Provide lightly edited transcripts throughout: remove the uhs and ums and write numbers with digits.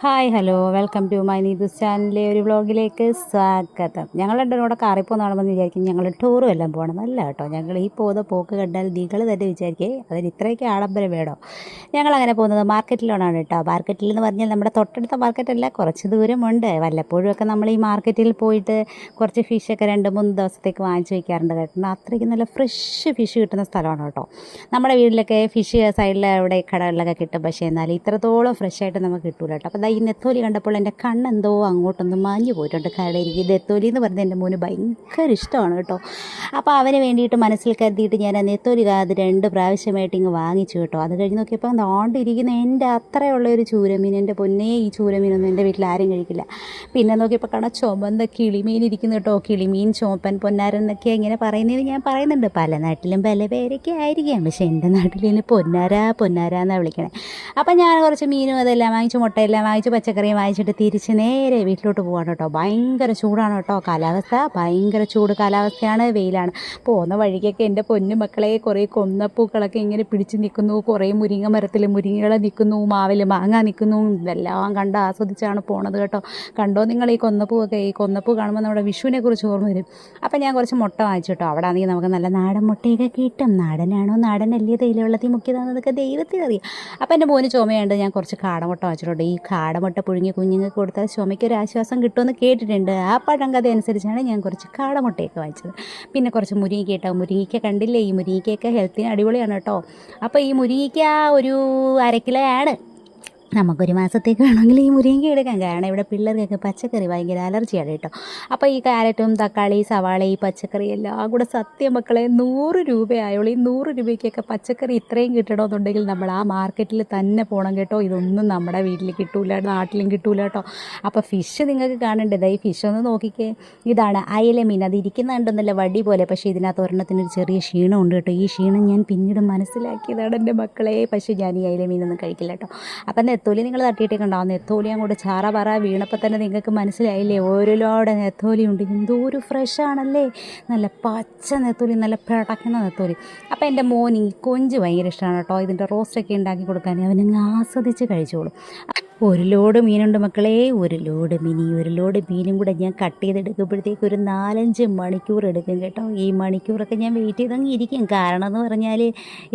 Hi hello welcome to my Neethu's ചാനലിലെ ഒരു വ്ളോഗിലേക്ക് സ്വാഗതം. ഞങ്ങൾ രണ്ടും കൂടെ കാറിൽ പോകുന്നതാണെന്ന് വിചാരിക്കും ഞങ്ങൾ ടൂറും എല്ലാം പോകണം. നല്ല കേട്ടോ, ഞങ്ങൾ ഈ പോകുന്ന പോക്ക് കണ്ടാൽ നിങ്ങൾ തന്നെ വിചാരിക്കേ അതിന് ഇത്രയൊക്കെ ആഡംബരം വേണോ. ഞങ്ങളങ്ങനെ പോകുന്നത് മാർക്കറ്റിലാണ് കേട്ടോ. മാർക്കറ്റിൽ എന്ന് പറഞ്ഞാൽ നമ്മുടെ തൊട്ടടുത്ത മാർക്കറ്റല്ല, കുറച്ച് ദൂരമുണ്ട്. വല്ലപ്പോഴുമൊക്കെ നമ്മൾ ഈ മാർക്കറ്റിൽ പോയിട്ട് കുറച്ച് ഫിഷൊക്കെ 2-3 ദിവസത്തേക്ക് വാങ്ങിച്ച് വയ്ക്കാറുണ്ട് കേട്ടോ. അത്രയ്ക്ക് നല്ല ഫ്രഷ് ഫിഷ് കിട്ടുന്ന സ്ഥലമാണ് കേട്ടോ. നമ്മുടെ വീട്ടിലൊക്കെ ഫിഷ് സൈഡിൽ അവിടെ കടകളിലൊക്കെ കിട്ടും, പക്ഷേ എന്നാൽ ഇത്രത്തോളം ഫ്രഷായിട്ട് നമുക്ക് കിട്ടൂല കേട്ടോ. അപ്പോൾ ഈ നെത്തോലി കണ്ടപ്പോൾ എൻ്റെ കണ്ണെന്തോ അങ്ങോട്ടൊന്ന് മാഞ്ഞു പോയിട്ടുണ്ട്. കാരണം എനിക്ക് നെത്തോലി എന്ന് പറഞ്ഞാൽ എൻ്റെ മോന് ഭയങ്കര ഇഷ്ടമാണ് കേട്ടോ. അപ്പോൾ അവന് വേണ്ടിയിട്ട് മനസ്സിൽ കരുതിയിട്ട് ഞാൻ ആ നെത്തോലി അത് 2 പ്രാവശ്യമായിട്ട് ഇങ്ങ് വാങ്ങിച്ചു കേട്ടോ. അത് കഴിഞ്ഞ് നോക്കിയപ്പോൾ നാണ്ടിരിക്കുന്ന എൻ്റെ അത്രയുള്ള ഒരു ചൂരമീൻ, എൻ്റെ പൊന്നേ, ഈ ചൂരമീനൊന്നും എൻ്റെ വീട്ടിൽ ആരും കഴിക്കില്ല. പിന്നെ നോക്കിയപ്പോൾ കാണാൻ ചുമന്ന കിളിമീൻ ഇരിക്കുന്നു കേട്ടോ. കിളിമീൻ, ചോപ്പൻ, പൊന്നാരൻ എന്നൊക്കെ ഇങ്ങനെ പറയുന്നതിന് ഞാൻ പറയുന്നുണ്ട്. പല നാട്ടിലും പല പേരൊക്കെ ആയിരിക്കാം, പക്ഷേ എൻ്റെ നാട്ടിൽ ഇതിന് പൊന്നാര എന്നാണ് വിളിക്കണേ. അപ്പം ഞാൻ കുറച്ച് മീനും അതെല്ലാം വാങ്ങിച്ച്, മുട്ടയെല്ലാം വാങ്ങിച്ച്, പച്ചക്കറിയും വാങ്ങിച്ചിട്ട് തിരിച്ച് നേരെ വീട്ടിലോട്ട് പോകാണ് കേട്ടോ. ഭയങ്കര ചൂടാണ് കേട്ടോ കാലാവസ്ഥ, ഭയങ്കര ചൂട് കാലാവസ്ഥയാണ്, വെയിലാണ്. പോകുന്ന വഴിക്കൊക്കെ എൻ്റെ പൊന്നു മക്കളെ കുറേ കൊന്നപ്പൂക്കളൊക്കെ ഇങ്ങനെ പിടിച്ച് നിൽക്കുന്നു. കുറേ മുരിങ്ങ മരത്തിൽ മുരിങ്ങകൾ നിൽക്കുന്നു, മാവിൽ മാങ്ങ നിൽക്കുന്നു. ഇതെല്ലാം കണ്ട് ആസ്വദിച്ചാണ് പോണത് കേട്ടോ. കണ്ടോ നിങ്ങൾ ഈ കൊന്നപ്പൂവൊക്കെ? ഈ കൊന്നപ്പൂ കാണുമ്പോൾ നമ്മുടെ വിഷുവിനെ കുറിച്ച് ഓർമ്മ വരും. അപ്പം ഞാൻ കുറച്ച് മുട്ട വാങ്ങിച്ചു കേട്ടോ. അവിടെ ആണെങ്കിൽ നമുക്ക് നല്ല നാടൻ മുട്ടയൊക്കെ കിട്ടും. നാടനാണോ നാടനല്ലേ തേയിലവെള്ളത്തിൽ മുക്കിയതാണെന്നൊക്കെ ദൈവത്തിനറിയാം. അപ്പം എൻ്റെ മോന് ചുമയുണ്ട്, ഞാൻ കുറച്ച് കാടമുട്ട വാങ്ങിച്ചിട്ടുണ്ട്. ഈ കാടമുട്ട പുഴുങ്ങി കുഞ്ഞുങ്ങൾക്ക് കൊടുത്താൽ ചുമയ്ക്കൊരു ആശ്വാസം കിട്ടുമെന്ന് കേട്ടിട്ടുണ്ട്. ആ പഴങ്കഥ അനുസരിച്ചാണ് ഞാൻ കുറച്ച് കാടമുട്ടയൊക്കെ വാങ്ങിച്ചത്. പിന്നെ കുറച്ച് മുരിങ്ങയ്ക്ക കേട്ടോ. മുരിങ്ങയ്ക്ക കണ്ടില്ലേ? ഈ മുരിങ്ങയ്ക്കൊക്കെ ഹെൽത്തിന് അടിപൊളിയാണ് കേട്ടോ. അപ്പോൾ ഈ മുരിങ്ങയ്ക്ക ഒരു 1/2 കിലോ ആണ്. നമുക്കൊരു മാസത്തേക്ക് വേണമെങ്കിൽ ഈ മുരിങ്ങ എടുക്കാം. കാരണം ഇവിടെ പിള്ളേർക്കൊക്കെ പച്ചക്കറി ഭയങ്കര അലർജിയാണ് കേട്ടോ. അപ്പോൾ ഈ ക്യാരറ്റും തക്കാളി സവാള ഈ പച്ചക്കറി എല്ലാം കൂടെ സത്യം മക്കളെ 100 രൂപയായുള്ളൂ. ഈ 100 രൂപയ്ക്കൊക്കെ പച്ചക്കറി ഇത്രയും കിട്ടണമെന്നുണ്ടെങ്കിൽ നമ്മൾ ആ മാർക്കറ്റിൽ തന്നെ പോകണം കേട്ടോ. ഇതൊന്നും നമ്മുടെ വീട്ടിൽ കിട്ടൂല, നാട്ടിലും കിട്ടൂല കേട്ടോ. അപ്പോൾ ഫിഷ് നിങ്ങൾക്ക് കാണേണ്ടത്, ഈ ഫിഷ് ഒന്ന് നോക്കിക്കേ. ഇതാണ് അയല മീൻ. അത് ഇരിക്കുന്നുണ്ടെന്നല്ല വടി പോലെ, പക്ഷേ ഇതിനകത്ത് ഒരെണ്ണത്തിനൊരു ചെറിയ ക്ഷീണമുണ്ട് കേട്ടോ. ഈ ക്ഷീണം ഞാൻ പിന്നീട് മനസ്സിലാക്കിയതാണ് എൻ്റെ മക്കളെ. പക്ഷേ ഞാൻ ഈ അയല മീനൊന്നും കഴിക്കില്ല കേട്ടോ. അപ്പം നെത്തോലി നിങ്ങൾ തട്ടിയിട്ടൊക്കെ ഉണ്ടാവും. നെത്തോലി അങ്ങോട്ട് ചാറ പറ വീണപ്പോൾ തന്നെ നിങ്ങൾക്ക് മനസ്സിലായില്ലേ? ഓരോ ലോഡ് നെത്തോലി ഉണ്ട്. എന്തോ ഒരു ഫ്രഷാണല്ലേ, നല്ല പച്ച നെത്തോലി, നല്ല പിടയ്ക്കുന്ന നെത്തോലി. അപ്പോൾ എൻ്റെ മോൻ ഈ കൊഞ്ച് ഭയങ്കര ഇഷ്ടമാണ് കേട്ടോ. ഇതിൻ്റെ റോസ്റ്റൊക്കെ ഉണ്ടാക്കി കൊടുക്കാൻ അവനങ്ങ് ആസ്വദിച്ച് കഴിച്ചോളും. 1 ലോഡ് മീനുണ്ട് മക്കളെ, 1 ലോഡ് മീൻ. 1 ലോഡ് മീനും കൂടെ ഞാൻ കട്ട് ചെയ്തെടുക്കുമ്പോഴത്തേക്ക് ഒരു 4-5 മണിക്കൂർ എടുക്കും കേട്ടോ. ഈ മണിക്കൂറൊക്കെ ഞാൻ വെയിറ്റ് ചെയ്തങ്ങ് ഇരിക്കും. കാരണം എന്ന് പറഞ്ഞാൽ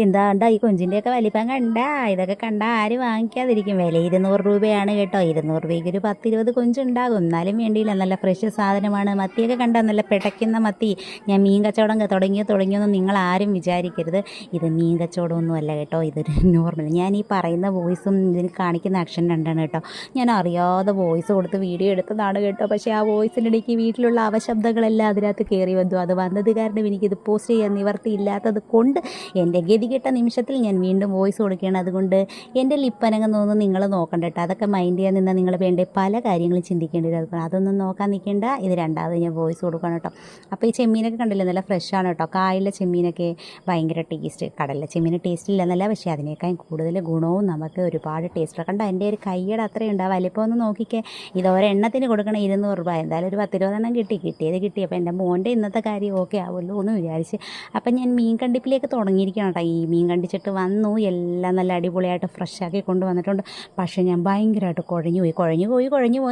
എന്താ ഈ കൊഞ്ചിൻ്റെയൊക്കെ വലിപ്പം കണ്ടാ, ഇതൊക്കെ കണ്ടാൽ ആരും വാങ്ങിക്കാതിരിക്കും. വില 200 രൂപയാണ് കേട്ടോ. 200 രൂപയ്ക്ക് ഒരു 10-20 കൊഞ്ചുണ്ടാകും. എന്നാലും വേണ്ടിയില്ല, നല്ല ഫ്രഷ് സാധനമാണ്. മത്തിയൊക്കെ കണ്ടാൽ നല്ല പിടയ്ക്കുന്ന മത്തി. ഞാൻ മീൻ കച്ചവടം തുടങ്ങിയൊന്നും നിങ്ങൾ ആരും വിചാരിക്കരുത്. ഇത് മീൻ കച്ചവടമൊന്നും അല്ല കേട്ടോ. ഇതൊരു നോർമൽ, ഞാൻ ഈ പറയുന്ന വോയിസും ഇതിന് കാണിക്കുന്ന ആക്ഷൻ രണ്ടാണ് കേട്ടോ. ഞാൻ അറിയാതെ വോയിസ് കൊടുത്ത് വീഡിയോ എടുത്തതാണ് കേട്ടോ. പക്ഷേ ആ വോയിസിൻ്റെ ഇടയ്ക്ക് വീട്ടിലുള്ള അവശബ്ദങ്ങളെല്ലാം അതിനകത്ത് കയറി വന്നു. അത് വന്നത് കാരണം എനിക്കിത് പോസ്റ്റ് ചെയ്യാൻ നിവർത്തിയില്ലാത്തത് കൊണ്ട് എൻ്റെ ഗതികെട്ട നിമിഷത്തിൽ ഞാൻ വീണ്ടും വോയിസ് കൊടുക്കുകയാണ്. അതുകൊണ്ട് എൻ്റെ ലിപ്പനങ്ങുന്നൊന്നും നിങ്ങൾ നോക്കണ്ട കേട്ടോ. അതൊക്കെ മൈൻഡ് ചെയ്യാൻ നിന്നാൽ നിങ്ങൾ വേണ്ട പല കാര്യങ്ങളും ചിന്തിക്കേണ്ടി വരും. അതൊന്നും നോക്കാൻ നിൽക്കേണ്ട. ഇത് രണ്ടാമത് ഞാൻ വോയിസ് കൊടുക്കണം കേട്ടോ. അപ്പോൾ ഈ ചെമ്മീനൊക്കെ കണ്ടില്ലേ, നല്ല ഫ്രഷാണ് കേട്ടോ. കായലിലെ ചെമ്മീനൊക്കെ ഭയങ്കര ടേസ്റ്റ്. കടലിലെ ചെമ്മീൻ ടേസ്റ്റ് ഇല്ലെന്നല്ല, പക്ഷേ അതിനേക്കാൾ കൂടുതൽ ഗുണവും നമുക്ക് ഒരുപാട് ടേസ്റ്റ് കണ്ടോ. എൻ്റെ ഒരു കൈയുടെ അത്രയുണ്ട്. ആ വലിപ്പം ഒന്ന് നോക്കിക്കേ. ഇത് ഒരെണ്ണത്തിന് കൊടുക്കണം 200 രൂപ. എന്തായാലും ഒരു 10-20 എണ്ണം കിട്ടി. അപ്പോൾ എൻ്റെ മോൻ്റെ ഇന്നത്തെ കാര്യം ഓക്കെ ആവുമല്ലോ എന്ന് വിചാരിച്ച് അപ്പം ഞാൻ മീൻ കണ്ടിപ്പിലേക്ക് തുടങ്ങിയിരിക്കണം കേട്ടോ. ഈ മീൻ കണ്ടിച്ചിട്ട് വന്നു, എല്ലാം നല്ല അടിപൊളിയായിട്ട് ഫ്രഷാക്കി കൊണ്ടുവന്നിട്ടുണ്ട്. പക്ഷേ ഞാൻ ഭയങ്കരമായിട്ട് കുഴഞ്ഞു പോയി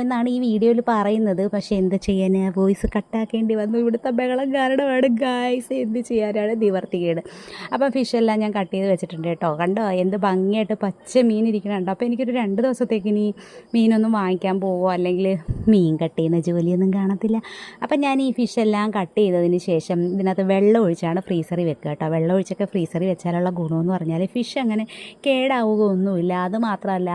എന്നാണ് ഈ വീഡിയോയിൽ പറയുന്നത്. പക്ഷേ എന്ത് ചെയ്യാൻ, വോയിസ് കട്ടാക്കേണ്ടി വന്നു. ഇവിടുത്തെ ബഹളം കാരണമാണ് ഗായ്സ്. എന്ത് ചെയ്യാനാണ്, നിവർത്തികേട്. അപ്പം ഫിഷെല്ലാം ഞാൻ കട്ട് ചെയ്ത് വെച്ചിട്ടുണ്ട് കേട്ടോ. കണ്ടോ എന്ത് ഭംഗിയായിട്ട് പച്ച മീൻ ഇരിക്കണുണ്ടോ. അപ്പോൾ എനിക്കൊരു 2 ദിവസത്തേക്ക് ഇനി മീനൊന്നും വാങ്ങിക്കാൻ പോവോ അല്ലെങ്കിൽ മീൻ കട്ട് ചെയ്യുന്ന ജോലിയൊന്നും കാണത്തില്ല. അപ്പം ഞാൻ ഈ ഫിഷെല്ലാം കട്ട് ചെയ്തതിന് ശേഷം ഇതിനകത്ത് വെള്ളം ഒഴിച്ചാണ് ഫ്രീസറിൽ വെക്കുക കേട്ടോ. വെള്ളം ഒഴിച്ചൊക്കെ ഫ്രീസറിൽ വെച്ചാലുള്ള ഗുണമെന്ന് പറഞ്ഞാൽ ഫിഷ് അങ്ങനെ കേടാവുകയൊന്നുമില്ല. അത് മാത്രമല്ല,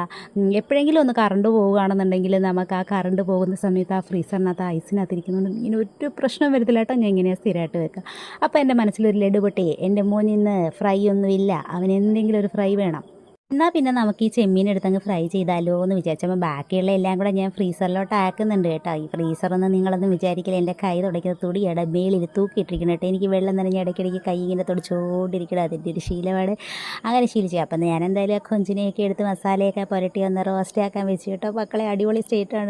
എപ്പോഴെങ്കിലും ഒന്ന് കറണ്ട് പോവുകയാണെന്നുണ്ടെങ്കിൽ നമുക്ക് ആ കറണ്ട് പോകുന്ന സമയത്ത് ആ ഫ്രീസറിനകത്ത് ഐസിനകത്തിരിക്കുന്നുണ്ട് ഇങ്ങനെ ഒരു പ്രശ്നം വരത്തില്ല കേട്ടോ. ഞാൻ ഇങ്ങനെ സ്ഥിരമായിട്ട് വെക്കുക. അപ്പോൾ എൻ്റെ മനസ്സിലൊരു ലഡു പൊട്ടി. എൻ്റെ മോൻ ഇന്ന് ഫ്രൈ ഒന്നുമില്ല, അവന് എന്തെങ്കിലും ഒരു ഫ്രൈ വേണം. എന്നാൽ പിന്നെ നമുക്ക് ഈ ചെമ്മീൻ എടുത്തങ്ങ് ഫ്രൈ ചെയ്താലോ എന്ന് വിചാരിച്ചപ്പോൾ ബാക്കിയുള്ള എല്ലാം കൂടെ ഞാൻ ഫ്രീസറിലോട്ട് ആക്കുന്നുണ്ട് കേട്ടോ. ഈ ഫ്രീസറൊന്നും നിങ്ങളൊന്നും വിചാരിക്കില്ല. എൻ്റെ കൈ തുടയ്ക്കുന്ന തുടിയുടെ മേളിൽ തൂക്കിയിട്ടിരിക്കണം കേട്ടോ. എനിക്ക് വെള്ളം നനഞ്ഞ ഇടയ്ക്കിടയ്ക്ക് കൈ ഇങ്ങനെ തുടച്ചുകൊണ്ടിരിക്കണം. അതിൻ്റെ ഒരു ശീലമാണ്. അങ്ങനെ ശീലിച്ചു. അപ്പം ഞാൻ എന്തായാലും ആ കൊഞ്ചിനെയൊക്കെ എടുത്ത് മസാലയൊക്കെ പുരട്ടി ഒന്ന് റോസ്റ്റ് ആക്കാൻ വെച്ച് കേട്ടോ. മക്കളെ അടിപൊളി ടേസ്റ്റാണ്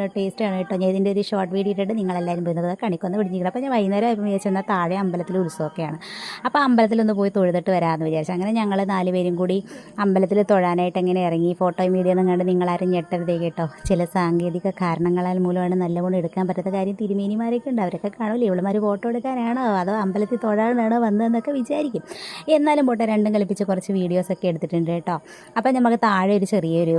കേട്ടോ. ഞാൻ ഇതിൻ്റെ ഒരു ഷോർട്ട് വീഡിയോ ഇട്ടിട്ട് നിങ്ങളെല്ലാവരും പോയിരുന്നത് കണിക്കൊന്ന് പിടിച്ചിരിക്കണം. അപ്പോൾ ഞാൻ വൈകുന്നേരം വിചാരിച്ചെന്നാൽ താഴെ അമ്പലത്തിൽ ഉത്സവമൊക്കെയാണ്. അപ്പോൾ അമ്പലത്തിലൊന്ന് പോയി തൊഴുതിട്ട് വരാമെന്ന് വിചാരിച്ചു. അങ്ങനെ ഞങ്ങൾ 4 പേരും കൂടി അമ്പലത്തിൽ തൊഴാൻ തൊഴാനായിട്ട് എങ്ങനെ ഇറങ്ങി. ഫോട്ടോയും വീഡിയോ ഒന്നും കണ്ട് നിങ്ങളാരും ഞെട്ടരുതേ കേട്ടോ. ചില സാങ്കേതിക കാരണങ്ങളാൽ മൂലമാണ് നല്ലപോലെ എടുക്കാൻ പറ്റാത്ത കാര്യം. തിരുമേനിമാരൊക്കെ ഉണ്ട്, അവരൊക്കെ കാണുമല്ലോ ഇവളുമാർ ഫോട്ടോ എടുക്കാനാണോ അതോ അമ്പലത്തിൽ തൊഴാനാണോ വന്നതെന്നൊക്കെ വിചാരിക്കും. എന്നാലും പോട്ടെ, രണ്ടും കളിപ്പിച്ച് കുറച്ച് വീഡിയോസൊക്കെ എടുത്തിട്ടുണ്ട് കേട്ടോ. അപ്പം നമുക്ക് താഴെ ഒരു ചെറിയൊരു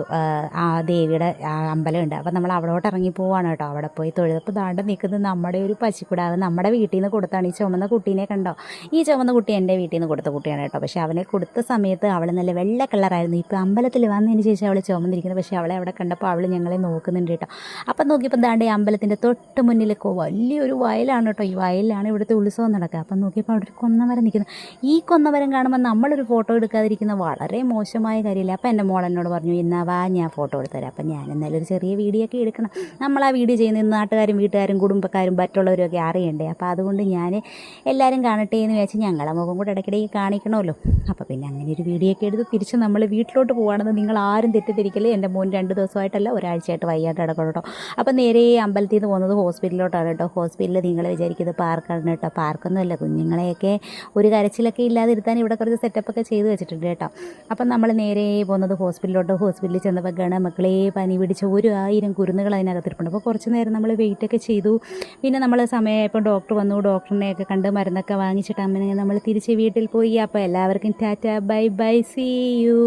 ദേവിയുടെ അമ്പലമുണ്ട്. അപ്പം നമ്മൾ അവിടോട്ട് ഇറങ്ങി പോവാണ് കേട്ടോ. അവിടെ പോയി തൊഴുതപ്പോൾ താണ്ട് നിൽക്കുന്നത് നമ്മുടെ ഒരു പശുക്കിടാവ്. നമ്മുടെ വീട്ടിൽ നിന്ന് കൊടുത്താണ്. ഈ ചുമന്ന കുട്ടീനെ കണ്ടോ? ഈ ചുമന്ന കുട്ടി എൻ്റെ വീട്ടിൽ നിന്ന് കൊടുത്ത കുട്ടിയാണ് കേട്ടോ. പക്ഷേ അവനെ കൊടുത്ത സമയത്ത് അവൾ നല്ല വെള്ള കളറായിരുന്നു. ഇപ്പോൾ അമ്പലത്തിൽ വന്നതിന് ശേഷം അവൾ ചുമന്നിരിക്കുന്നത്. പക്ഷേ അവളെ അവിടെ കണ്ടപ്പോൾ അവൾ ഞങ്ങളെ നോക്കുന്നുണ്ട് കേട്ടോ. അപ്പം നോക്കിയപ്പോൾ ദാണ്ട് ഈ അമ്പലത്തിൻ്റെ തൊട്ട് മുന്നിലേക്ക് വലിയൊരു വയലാണ് കേട്ടോ. ഈ വയലിലാണ് ഇവിടുത്തെ ഉത്സവം നടക്കുക. അപ്പം നോക്കിയപ്പോൾ അവിടെ ഒരു കൊന്നമരം നിൽക്കുന്നു. ഈ കൊന്നമരം കാണുമ്പോൾ നമ്മളൊരു ഫോട്ടോ എടുക്കാതിരിക്കുന്നത് വളരെ മോശമായ കാര്യമില്ല. അപ്പം എൻ്റെ മോൾ എന്നോട് പറഞ്ഞു, എന്നാ വാ ഞാൻ ഫോട്ടോ എടുത്തുതരാം. അപ്പം ഞാൻ എന്നാലും ഒരു ചെറിയ വീഡിയോ ഒക്കെ എടുക്കണം. നമ്മൾ ആ വീഡിയോ ചെയ്യുന്ന നാട്ടുകാരും വീട്ടുകാരും കുടുംബക്കാരും മറ്റുള്ളവരും ഒക്കെ അറിയണ്ടേ. അപ്പോൾ അതുകൊണ്ട് ഞാൻ എല്ലാവരും കാണട്ടെ എന്ന് വിചാരിച്ച് ഞങ്ങളെ മുഖം കൂടെ ഇടയ്ക്കിടയ്ക്ക് കാണിക്കണമല്ലോ. അപ്പോൾ പിന്നെ അങ്ങനെ ഒരു വീഡിയോ ഒക്കെ എടുത്ത് തിരിച്ച് നമ്മൾ വീട്ടിലോട്ട് പോകുകയാണെന്ന് നിങ്ങൾ ആരും തെറ്റിദ്ധരിക്കല്ലേ. എൻ്റെ മോൻ 2 ദിവസമായിട്ടല്ല ഒരാഴ്ചയായിട്ട് വയ്യാണ്ട് കിടക്കണം കേട്ടോ. അപ്പോൾ നേരെ അമ്പലത്തിൽ നിന്ന് പോകുന്നത് ഹോസ്പിറ്റലിലോട്ടാണ് കേട്ടോ. ഹോസ്പിറ്റലിൽ നിങ്ങൾ വിചാരിക്കുന്നത് പാർക്കാണ് കേട്ടോ. പാർക്കൊന്നുമല്ല, കുഞ്ഞുങ്ങളെയൊക്കെ ഒരു കരച്ചിലൊക്കെ ഇല്ലാതിരുത്താൻ ഇവിടെ കുറച്ച് സെറ്റപ്പൊക്കെ ചെയ്ത് വെച്ചിട്ടുണ്ട് കേട്ടോ. അപ്പം നമ്മൾ നേരെ പോകുന്നത് ഹോസ്പിറ്റലിലോട്ട്. ഹോസ്പിറ്റലിൽ ചെന്നപ്പോൾ മക്കളെ പനി പിടിച്ച 1000 കുരുന്നുകൾ അതിനകത്തിരിപ്പുണ്ട്. അപ്പോൾ കുറച്ച് നേരം നമ്മൾ വെയിറ്റൊക്കെ ചെയ്തു. പിന്നെ നമ്മൾ സമയമായപ്പോൾ ഡോക്ടർ വന്നു. ഡോക്ടറിനെയൊക്കെ കണ്ട് മരുന്നൊക്കെ വാങ്ങിച്ചിട്ട് അമ്മനെ നമ്മൾ തിരിച്ച് വീട്ടിൽ പോയി. അപ്പോൾ എല്ലാവർക്കും tata bye bye, see U.